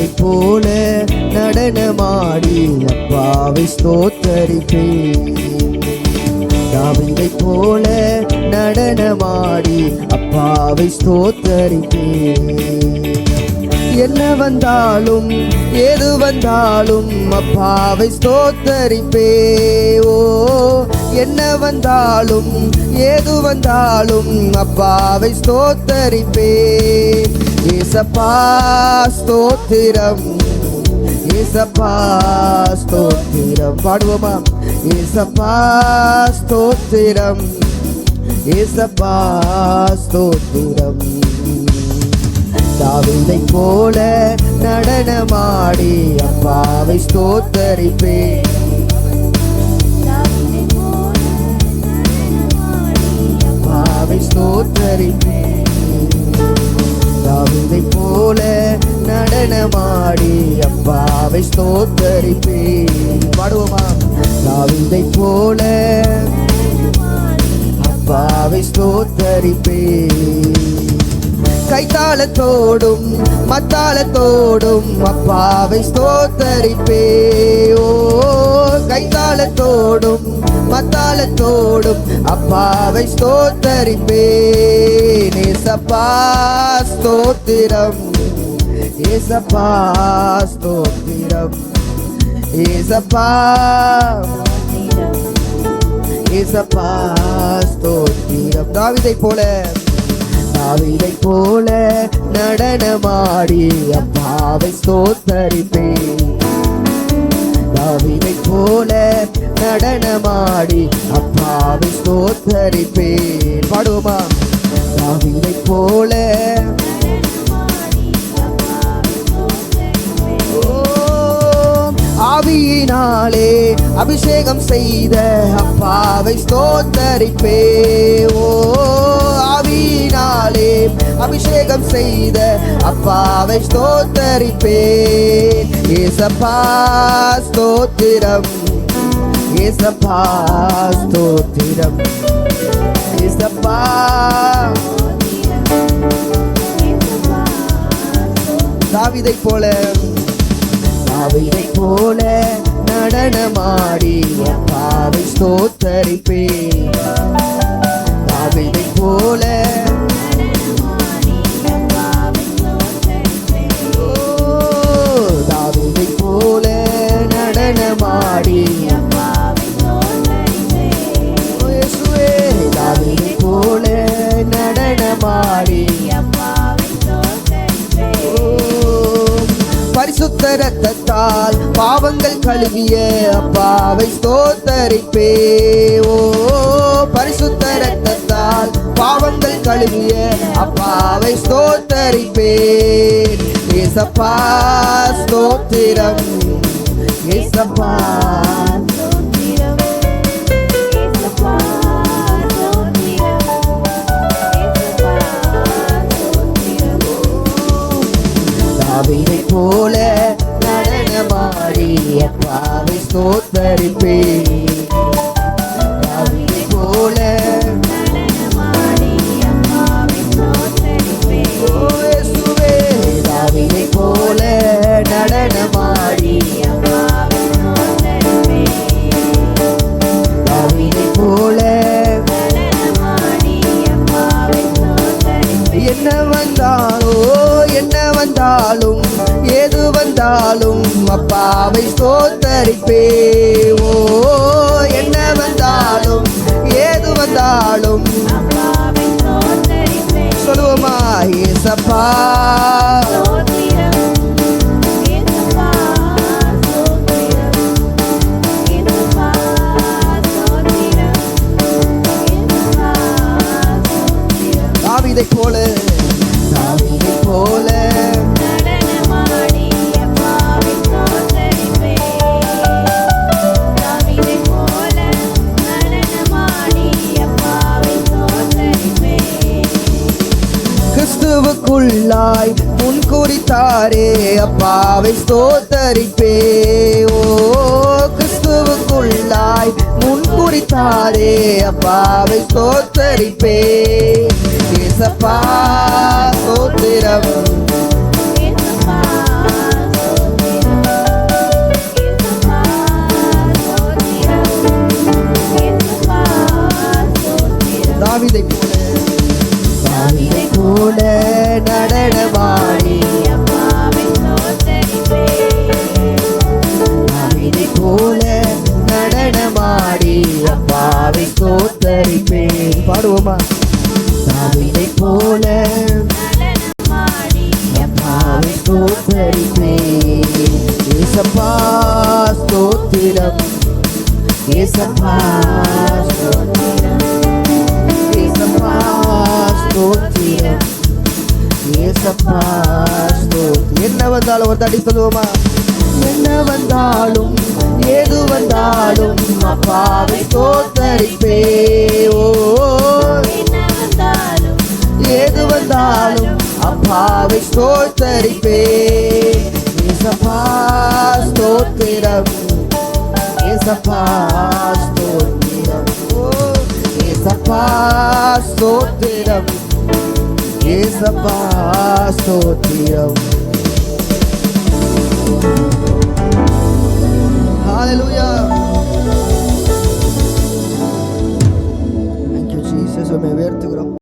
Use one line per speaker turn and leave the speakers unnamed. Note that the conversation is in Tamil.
தாவீதை போல நடனமாடி அப்பாவை ஸ்தோத்தரிப்பேன். தாவீதை போல நடனமாடி அப்பாவை ஸ்தோத்தரிப்பேன். என்ன வந்தாலும் ஏது வந்தாலும் அப்பாவை ஸ்தோத்தரிப்பே. ஓ என்ன வந்தாலும் ஏது வந்தாலும் அப்பாவை ஸ்தோத்தரிப்பே. ஏசப்பா ஸ்தோத்திரம், ஏசப்பா ஸ்தோத்திரம். பாடுவோமா? ஏசப்பா ஸ்தோத்திரம், ஏசப்பா ஸ்தோத்திரம். தாவீதை போல நடனமாடி அப்பாவை ஸ்தோத்தரிப்பேன். அப்பாவை ஸ்தோத்தரிப்பேன். தாவீதை போல நடனமாடி அப்பாவை ஸ்தோத்தரிப்பேன். பாடுவோமா? தாவீதை போல அப்பாவை ஸ்தோத்தரிப்பேன். கைத்தாளத்தோடும் மத்தாளத்தோடும் அப்பாவை ஸ்தோத்தரிப்பே. ஓ கைத்தாளத்தோடும் மத்தாளத்தோடும் அப்பாவை ஸ்தோத்தரிப்பே. ஏசப்பா ஸ்தோத்திரம், ஏசப்பா ஸ்தோத்திரம், ஏசப்பா ஏசப்பா ஸ்தோத்திரம். தாவீதை போல தாவீதை போல நடனமாடி அப்பாவை ஸ்தோத்தரிப்பேன். தாவீதை போல நடனமாடி அப்பாவை ஸ்தோத்தரிப்பேன். பாடுவோமா? தாவீதை போல ஆவியினாலே அபிஷேகம் செய்த அப்பாவை ஸ்தோத்தரிப்பே. ஓ ஆவியினாலே அபிஷேகம் செய்த அப்பாவை ஸ்தோத்தரிப்பேன். ஏசப்பா ஸ்தோத்திரம், ஏசப்பா ஸ்தோத்திரம், ஏசப்பா. தாவீதை போல தாவீதை போல நடனமாடி அப்பாவை ஸ்தோத்தரிப்பேன். தாவீதை போல தாவீதை போல நடனமாடி இயேசுவே. தாவீதை போல நடனமாடி பரிசுத்த ரத்தத்தால் பாவங்கள் கழுவிய அப்பாவை ஸ்தோத்தரிப்பே. ஓ பரிசுத்த ரத்தத்தால் பாவங்கள் கழுவிய அப்பாவை ஸ்தோத்தரிப்பேன். ஏசப்பா ஸ்தோத்திரம், ஏசப்பா தாவீதை போல நடனமாடி அப்பாவை ஸ்தோத்தரிப்பேன். தாவீதை போல ஓ இயேசுவே. தாவீதை போல நடனமாடி தாவீதை போல என்ன வந்தாலோ என்ன வந்தாலும் ஏது வந்தாலும் அப்பாவை ஸ்தோத்தரிப்பே. ஓ என்ன வந்தாலும் ஏது வந்தாலும் சொல்லுவோமா? ஏசப்பா தாவீதை போல தாவீதை போல கிறிஸ்துவுக்குள்ளாய் முன்குறித்தாரே அப்பாவை ஸ்தோத்தரிப்பே. ஓ கிறிஸ்துவுக்குள்ளாய் முன்குறித்தாரே அப்பாவை ஸ்தோத்தரிப்பே. ஏசப்பா ஸ்தோத்திரம், போல அப்பாவை ஸ்தோத்தரிப்பேன். ஏசப்பா ஸ்தோத்திரம், ஏசப்பா ஸ்தோத்திரம், ஏசப்பா ஸ்தோத்திரம், ஏசப்பா ஸ்தோத்திரம். என்ன வந்தாலும் ஒரு தடி சொல்லுவோமா? என்ன வந்தாலும் ஏது வந்தாலும் அப்பாவை ஸ்தோத்தரிப்பே. ஓ ஏது வந்தாலும் அப்பாவை ஸ்தோத்தரிப்பே. ஏசப்பா ஸ்தோத்திரம், ஏசப்பா ஸ்தோத்திரம், ஓ ஏசப்பா ஸ்தோத்திரம், ஏசப்பா ஸ்தோத்திரம். Hallelujah. Thank you Jesus. உம்மை உயர்த்துகிறோம்.